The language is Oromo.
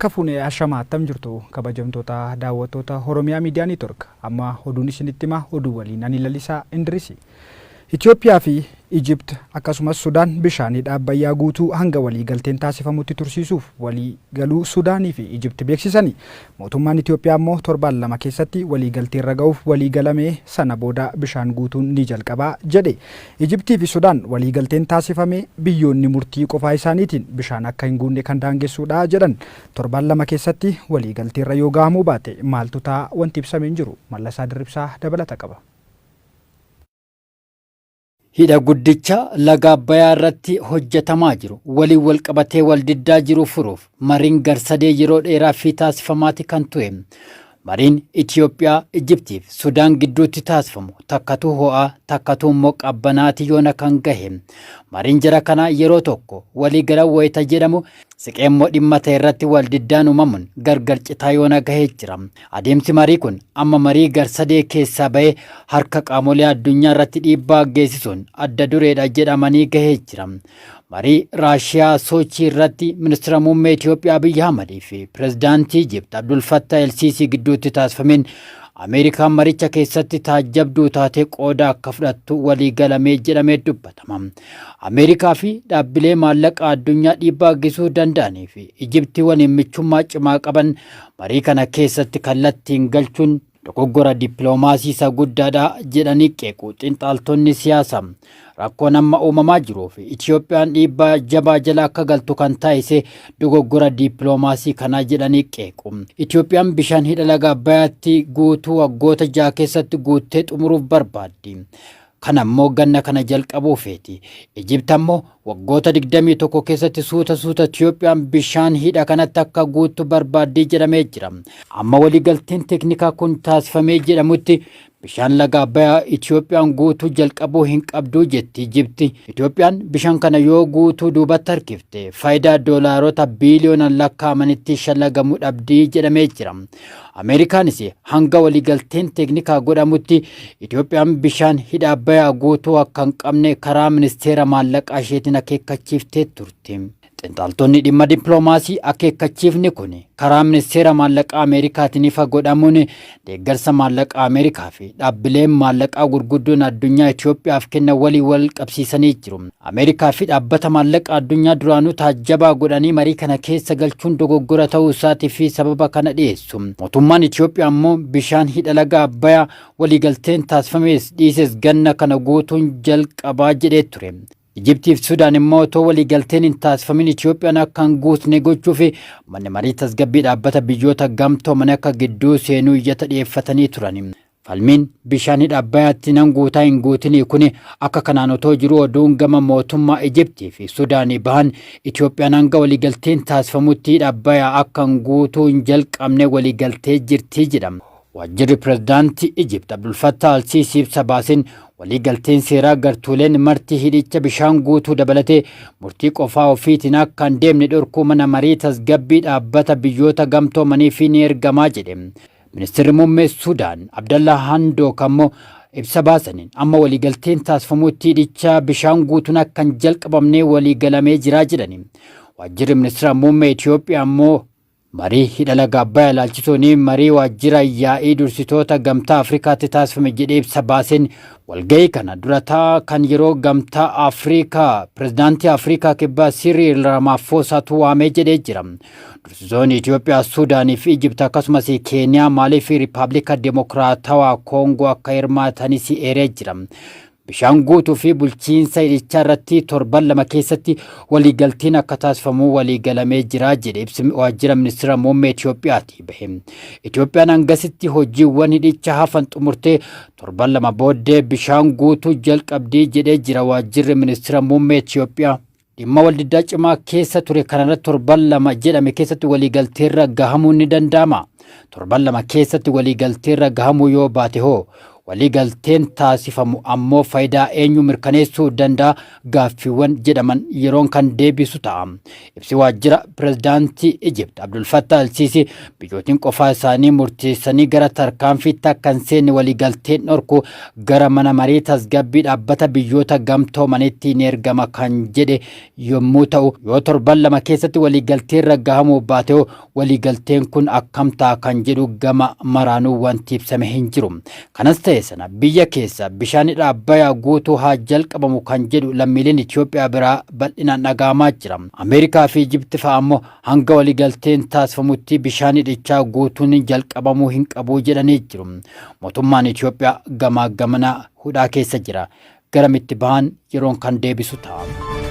Harka fuunee ashamaattam jirtu kabajamtoota daawwattoota Oromiyaa Miidiyaa Neetwork amma oduun isinitti hima oduu waliin ani Lalisaa Indiriisi. Itoophiyaa fi Egypt akkasumas Sudaan bishaan Abbayyaa guutuu hanga walii galteen taasifamutti tursiisuuf walii galuu Sudaanii fi Egypt beeksisanii mootummaan Itoophiyaa immoo torbaan lama keessatti walii galtee irra ga'uuf walii galamee sana booda bishaan guutuun ni jalqabaa jedhe. Egyptii fi Sudaan walii galteen taasifame biyyoonni murtii qofaa isaaniitiin bishaan akka hin guunne kan daangessuudha jedhan. Torbaan lama keessatti walii galtee irra yoo ga'amuu baate maaltu ta'a wanti ibsamee hin jiru. Mallasaa Dirribsaa dabalata qaba. Hidha guddicha laga Abbayyaa irratti hojjetamaa jiru waliin wal qabatee wal diddaa jiru furuuf mariin garsadee yeroo dheeraa fi taasifamaati kan ture. Mariin Itoophiyaa, Egyptii fi Sudaan gidduutti taasifamu takkatuu ho'aa takkatuu immoo qabbanaati yoona kan gahe. Mariin jara kana yeroo tokko walii gala wayita jedhamu siqeemmoo dhimma ta'e irratti wal diddaan uumamuun gargar citaa yoona gahee jira. Adeemsi marii kun amma marii garsadee keessaa bahee harka qaamolee addunyaa irratti dhiibbaa geessisuun adda dureedha jedhamanii gahee jira. Marii Raashiyaa Sochii irratti ministeera muummee Itoophiyaa Abiy Ahmed fi pirezidaantii Egypt Abdul Fattah El-Sisi gidduutti taasifameen Ameerikaan maricha keessatti taajjabduu taatee qooda akka fudhattu walii galamee jedhamee dubbatama. Ameerikaa fi dhaabbilee maallaqa addunyaa dhiibbaa geessisuu danda'anii fi Egyptii waliin michummaa cimaa qaban marii kana keessatti kallattiin galchuun dogoggora dippiloomaasii isa guddaadha jedhanii qeequ xiinxaltoonni siyaasaa. Rakkoon amma uumamaa jiruu fi Itoophiyaan dhiibbaa jabaa jala akka galtu kan taasise dogoggora dippiloomaasii kana jedhanii qeequ. Itoophiyaan bishaan hidha laga Abbayyaatti guutuu waggoota 6 keessatti guuttee xumuruuf barbaaddi. Kana immoo ganna kana jalqabuu feeti. Egypt ammoo waggoota 21 keessatti suuta Itoophiyaan bishaan hidha kanatti akka guutu barbaaddi jedhamee jira. Amma waliigalteen teeknikaa kun taasifamee jedhamutti bishaan laga Abbayyaa Itoophiyaan guutuu jalqabuu hin qabdu jetti Egypt. Itoophiyaan bishaan kana yoo guutuu duubatti harkifte faayidaa doolaarota biiliyoonaan lakkaa'amanitti shalagamuu dhabdi jedhamee jira. Ameerikaanis hanga waliigalteen teeknikaa godhamutti Itoophiyaan bishaan hidha Abbayyaa guutuu akka hin qabne karaa ministeera maallaqaa isheetiin akeekkachiiftee turte. Xiinxaltoonni dhimma dippiloomaasii akeekkachiifni kun karaa ministeera maallaqaa Ameerikaatiin ifa godhamuun deeggarsa maallaqaa Ameerikaa fi dhaabbileen maallaqaa gurguddoon addunyaa Itoophiyaaf kennan wal qabsiisanii jiru. Ameerikaa fi dhaabbata maallaqaa addunyaa duraanuu taajjabaa godhanii marii kana keessa galchuun dogoggora ta'uu isaatii fi sababa kana dhiyeessu. Mootummaan Itoophiyaa immoo bishaan hidha laga Abbayyaa waliigalteen taasifamees dhiises ganna kana guutuun jalqabaa jedhee ture. Egyptii fi Sudaan immoo otoo waliigalteen hin taasifamin Itoophiyaan akka hin guutne gochuuf manni marii tasgabbii dhaabbata biyyoota gamtooman akka gidduu seenuu iyyata dhiyeeffatanii turan. Falmiin bishaan hidha Abbayyaatti nan guutaa hin guutinii kun akka kanaan otoo jiru oduun gama mootummaa Egyptii fi Sudaanii bahan Itoophiyaan hanga waliigalteen taasifamutti hidha Abbayyaa akka hin guutuu hin jalqabne waliigaltee jirti jedhama. Waajjirri pirezidaantii Egypt Abdul Fattah El-Sisi ibsa baaseen waliigalteen seeraa gartuuleen marti hidhicha bishaan guutuu dabalatee murtii qofaa ofiitiin akka hin deemne dhorkuu mana marii tasgabbii dhaabbata biyyoota gamtoomaniif ni ergamaa jedhe. Ministeerri muummee Sudaan Abdallah Hamdok ammoo ibsa baasaniin amma waliigalteen taasifamutti hidhicha bishaan guutuun akka hin jalqabamne waliigalamee jira jedhani. Waajjirri ministeera muummee Itoophiyaa ammoo marii hidha laga Abbayyaa ilaalchisuun marii waajjira yaa'ii dursitoota gamtaa Afrikaatti taasifame jedhee ibsa baaseen walgahii kana dura taa'aa kan yeroo gamtaa Afrikaa pirezidaantii Afrikaa kibbaa Cyril Ramaphosaatu waamee jedhee jira. Dursitoonni Itoophiyaa, Sudaanii fi Egypt akkasumas Keeniyaa, Maalii fi Riippaabilika Dimokiraatawaa Koongoo akka hirmaatanis eeree jira. Bishaan guutuu fi bulchiinsa hidhichaa irratti torban lama keessatti waliigalteen akka taasifamu waliigalamee jira jedhe ibsi waajjira ministeera muummee Itoophiyaati bahe. Itoophiyaan hangasitti hojiiwwan hidhicha hafan xumurtee torban lama booddee bishaan guutuu jalqabdii jedhee jira waajjirri ministeera muummee Itoophiyaa. Dhimma waldiddaa cimaa keessa ture kanarratti torban lama jedhame keessatti waliigalteerra gahamuu ni danda'ama. Torban lama keessatti waliigalteerra gahamuu yoo baate hoo waliigalteen taasifamu ammoo faayidaa eenyu mirkaneessuu danda'a gaaffiiwwan jedhaman yeroon kan deebisu ta'a. Ibsi waajjira pirezidaantii Ijipt Abdul Fattah al-Siisi biyyootiin qofaa isaanii murteessanii gara tarkaanfiitti akka hin seenne waliigalteen dhorku gara mana marii tasgabbii dhaabbata biyyoota gamtoomaniitti ni ergama kan jedhe yommuu ta'u yoo torban lama keessatti waliigalteen raggahamuu baate waliigalteen kun akkam ta'a kan jedhu gama maraanuu wanti ibsame hin jiru. Kanas ta'e sana biyya keessa bishaan Abbayyaa guutuu haa jalqabamu kan jedhu lammiileen Itoophiyaa biraa bal'inaan dhagahamaa jira. Ameerikaa fi Ijipti fa'a ammoo hanga waliigalteen taasifamutti bishaan hidhichaa guutuun jalqabamuu hin qabu jedhanii jiru. Mootummaan Itoophiyaa gamaa gamanaa hudhaa keessa jira. Garamitti bahan yeroon kan deebisu ta'a.